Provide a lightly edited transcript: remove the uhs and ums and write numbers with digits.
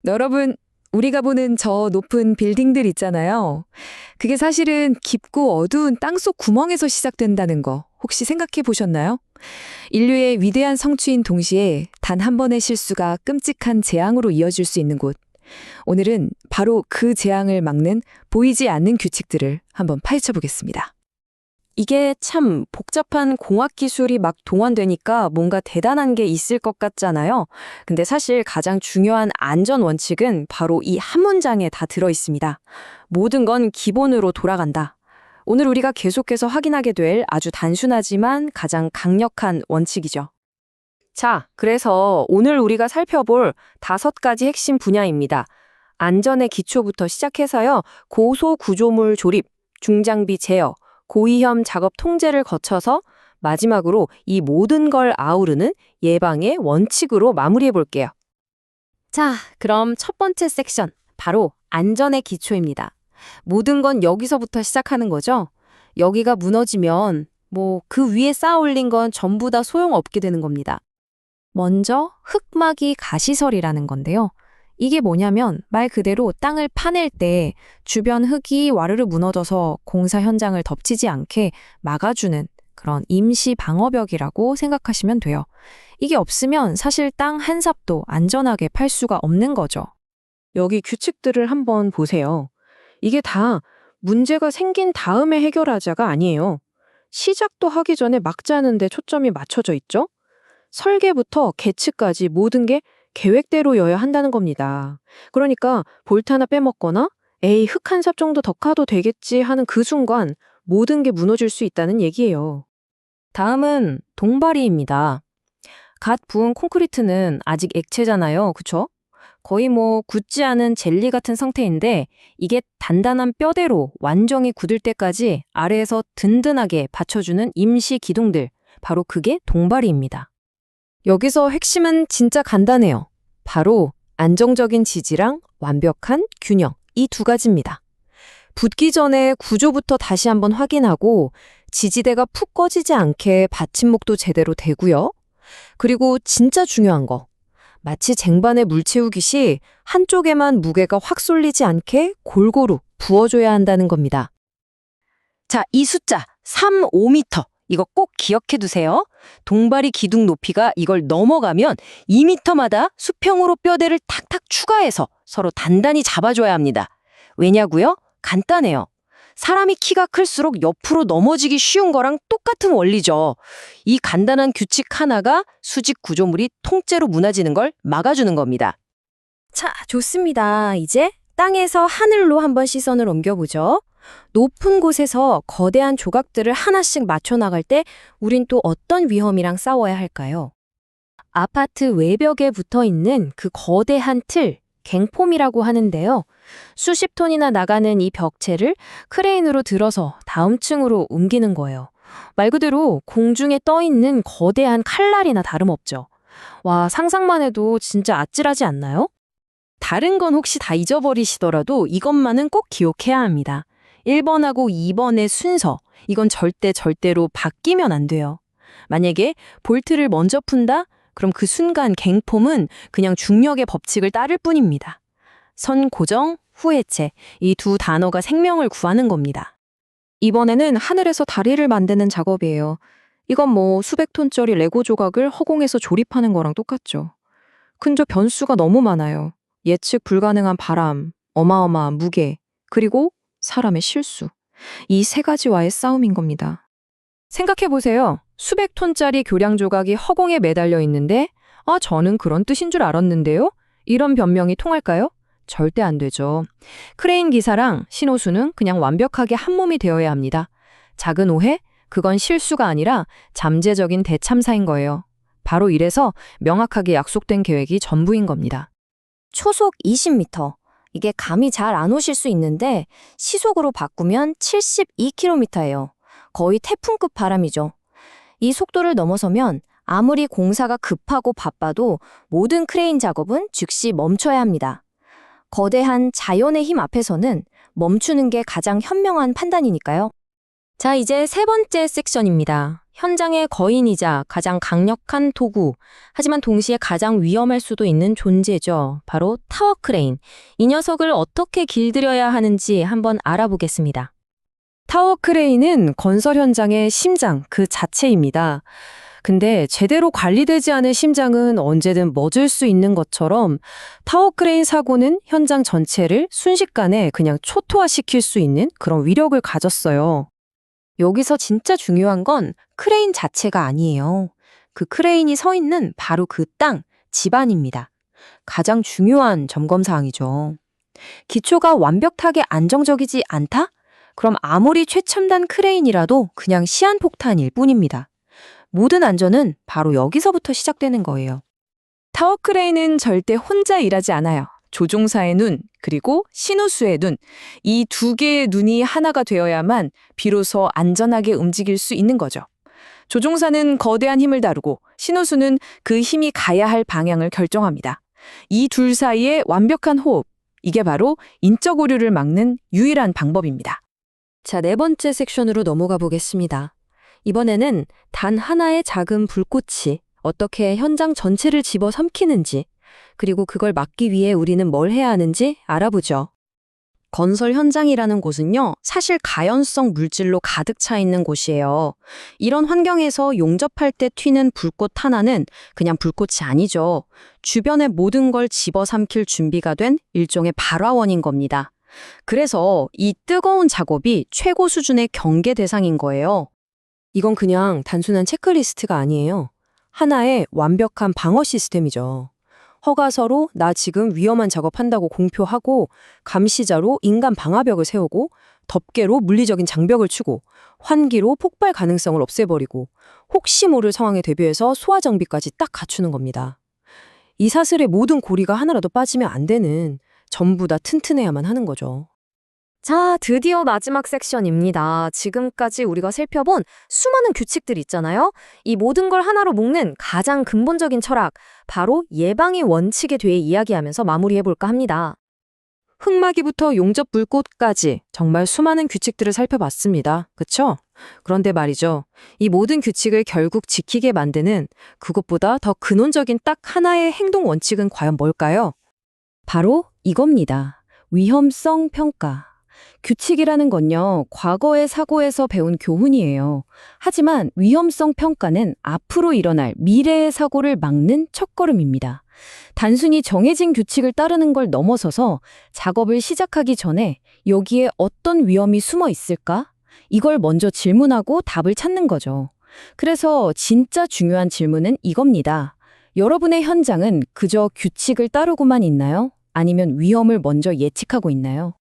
여러분, 우리가 보는 저 높은 빌딩들 있잖아요. 그게 사실은 깊고 어두운 땅속 구멍에서 시작된다는 거 혹시 생각해 보셨나요? 인류의 위대한 성취인 동시에 단 한 번의 실수가 끔찍한 재앙으로 이어질 수 있는 곳. 오늘은 바로 그 재앙을 막는 보이지 않는 규칙들을 한번 파헤쳐 보겠습니다. 이게 참 복잡한 공학 기술이 막 동원되니까 뭔가 대단한 게 있을 것 같잖아요. 근데 사실 가장 중요한 안전 원칙은 바로 이 한 문장에 다 들어 있습니다. 모든 건 기본으로 돌아간다. 오늘 우리가 계속해서 확인하게 될 아주 단순하지만 가장 강력한 원칙이죠. 자, 그래서 오늘 우리가 살펴볼 5가지 핵심 분야입니다. 안전의 기초부터 시작해서요. 고소 구조물 조립, 중장비 제어, 고위험 작업 통제를 거쳐서 마지막으로 이 모든 걸 아우르는 예방의 원칙으로 마무리해 볼게요. 자, 그럼 첫 번째 섹션, 바로 안전의 기초입니다. 모든 건 여기서부터 시작하는 거죠. 여기가 무너지면 그 위에 쌓아 올린 건 전부 다 소용없게 되는 겁니다. 먼저 흙막이 가시설이라는 건데요. 이게 뭐냐면 말 그대로 땅을 파낼 때 주변 흙이 와르르 무너져서 공사 현장을 덮치지 않게 막아주는 그런 임시 방어벽이라고 생각하시면 돼요. 이게 없으면 사실 땅 한 삽도 안전하게 팔 수가 없는 거죠. 여기 규칙들을 한번 보세요. 이게 다 문제가 생긴 다음에 해결하자가 아니에요. 시작도 하기 전에 막자는 데 초점이 맞춰져 있죠? 설계부터 계측까지 모든 게 계획대로여야 한다는 겁니다. 그러니까 볼트 하나 빼먹거나 에이 흙 한 삽 정도 더 까도 되겠지 하는 그 순간 모든 게 무너질 수 있다는 얘기예요. 다음은 동바리입니다. 갓 부은 콘크리트는 아직 액체잖아요. 그쵸? 거의 굳지 않은 젤리 같은 상태인데 이게 단단한 뼈대로 완전히 굳을 때까지 아래에서 든든하게 받쳐주는 임시 기둥들, 바로 그게 동바리입니다. 여기서 핵심은 진짜 간단해요. 바로 안정적인 지지랑 완벽한 균형, 이 2가지입니다. 붙기 전에 구조부터 다시 한번 확인하고 지지대가 푹 꺼지지 않게 받침목도 제대로 되고요. 그리고 진짜 중요한 거, 마치 쟁반에 물 채우기시 한쪽에만 무게가 확 쏠리지 않게 골고루 부어줘야 한다는 겁니다. 자, 이 숫자 3-5m. 이거 꼭 기억해 두세요. 동바리 기둥 높이가 이걸 넘어가면 2m마다 수평으로 뼈대를 탁탁 추가해서 서로 단단히 잡아줘야 합니다. 왜냐고요? 간단해요. 사람이 키가 클수록 옆으로 넘어지기 쉬운 거랑 똑같은 원리죠. 이 간단한 규칙 하나가 수직 구조물이 통째로 무너지는 걸 막아주는 겁니다. 자, 좋습니다. 이제 땅에서 하늘로 한번 시선을 옮겨보죠. 높은 곳에서 거대한 조각들을 하나씩 맞춰 나갈 때 우린 또 어떤 위험이랑 싸워야 할까요? 아파트 외벽에 붙어 있는 그 거대한 틀, 갱폼이라고 하는데요. 수십 톤이나 나가는 이 벽체를 크레인으로 들어서 다음 층으로 옮기는 거예요. 말 그대로 공중에 떠 있는 거대한 칼날이나 다름없죠. 와, 상상만 해도 진짜 아찔하지 않나요? 다른 건 혹시 다 잊어버리시더라도 이것만은 꼭 기억해야 합니다. 1번하고 2번의 순서, 이건 절대로 바뀌면 안 돼요. 만약에 볼트를 먼저 푼다? 그럼 그 순간 갱폼은 그냥 중력의 법칙을 따를 뿐입니다. 선 고정, 후 해체, 이 2단어가 생명을 구하는 겁니다. 이번에는 하늘에서 다리를 만드는 작업이에요. 이건 수백 톤짜리 레고 조각을 허공에서 조립하는 거랑 똑같죠. 근저 변수가 너무 많아요. 예측 불가능한 바람, 어마어마한 무게, 그리고 사람의 실수. 이 3가지와의 싸움인 겁니다. 생각해보세요. 수백 톤짜리 교량 조각이 허공에 매달려 있는데 저는 그런 뜻인 줄 알았는데요? 이런 변명이 통할까요? 절대 안 되죠. 크레인 기사랑 신호수는 그냥 완벽하게 한 몸이 되어야 합니다. 작은 오해? 그건 실수가 아니라 잠재적인 대참사인 거예요. 바로 이래서 명확하게 약속된 계획이 전부인 겁니다. 초속 20m. 이게 감이 잘 안 오실 수 있는데 시속으로 바꾸면 72km예요. 거의 태풍급 바람이죠. 이 속도를 넘어서면 아무리 공사가 급하고 바빠도 모든 크레인 작업은 즉시 멈춰야 합니다. 거대한 자연의 힘 앞에서는 멈추는 게 가장 현명한 판단이니까요. 자, 이제 3번째 섹션입니다. 현장의 거인이자 가장 강력한 도구, 하지만 동시에 가장 위험할 수도 있는 존재죠. 바로 타워 크레인. 이 녀석을 어떻게 길들여야 하는지 한번 알아보겠습니다. 타워 크레인은 건설 현장의 심장 그 자체입니다. 근데 제대로 관리되지 않은 심장은 언제든 멎을 수 있는 것처럼 타워 크레인 사고는 현장 전체를 순식간에 그냥 초토화시킬 수 있는 그런 위력을 가졌어요. 여기서 진짜 중요한 건 크레인 자체가 아니에요. 그 크레인이 서 있는 바로 그 땅, 지반입니다. 가장 중요한 점검 사항이죠. 기초가 완벽하게 안정적이지 않다? 그럼 아무리 최첨단 크레인이라도 그냥 시한폭탄일 뿐입니다. 모든 안전은 바로 여기서부터 시작되는 거예요. 타워 크레인은 절대 혼자 일하지 않아요. 조종사의 눈, 그리고 신호수의 눈, 이 두 개의 눈이 하나가 되어야만 비로소 안전하게 움직일 수 있는 거죠. 조종사는 거대한 힘을 다루고 신호수는 그 힘이 가야 할 방향을 결정합니다. 이 둘 사이의 완벽한 호흡, 이게 바로 인적 오류를 막는 유일한 방법입니다. 자, 네 번째 섹션으로 넘어가 보겠습니다. 이번에는 단 하나의 작은 불꽃이 어떻게 현장 전체를 집어삼키는지, 그리고 그걸 막기 위해 우리는 뭘 해야 하는지 알아보죠. 건설 현장이라는 곳은요, 사실 가연성 물질로 가득 차 있는 곳이에요. 이런 환경에서 용접할 때 튀는 불꽃 하나는 그냥 불꽃이 아니죠. 주변의 모든 걸 집어삼킬 준비가 된 일종의 발화원인 겁니다. 그래서 이 뜨거운 작업이 최고 수준의 경계 대상인 거예요. 이건 그냥 단순한 체크리스트가 아니에요. 하나의 완벽한 방어 시스템이죠. 허가서로 나 지금 위험한 작업한다고 공표하고, 감시자로 인간 방화벽을 세우고, 덮개로 물리적인 장벽을 치고, 환기로 폭발 가능성을 없애버리고, 혹시 모를 상황에 대비해서 소화 장비까지 딱 갖추는 겁니다. 이 사슬의 모든 고리가 하나라도 빠지면 안 되는, 전부 다 튼튼해야만 하는 거죠. 자, 드디어 마지막 섹션입니다. 지금까지 우리가 살펴본 수많은 규칙들 있잖아요. 이 모든 걸 하나로 묶는 가장 근본적인 철학, 바로 예방의 원칙에 대해 이야기하면서 마무리해볼까 합니다. 흙막이부터 용접 불꽃까지 정말 수많은 규칙들을 살펴봤습니다. 그쵸? 그런데 말이죠. 이 모든 규칙을 결국 지키게 만드는 그것보다 더 근원적인 딱 하나의 행동 원칙은 과연 뭘까요? 바로 이겁니다. 위험성 평가. 규칙이라는 건요, 과거의 사고에서 배운 교훈이에요. 하지만 위험성 평가는 앞으로 일어날 미래의 사고를 막는 첫걸음입니다. 단순히 정해진 규칙을 따르는 걸 넘어서서 작업을 시작하기 전에 여기에 어떤 위험이 숨어 있을까? 이걸 먼저 질문하고 답을 찾는 거죠. 그래서 진짜 중요한 질문은 이겁니다. 여러분의 현장은 그저 규칙을 따르고만 있나요? 아니면 위험을 먼저 예측하고 있나요?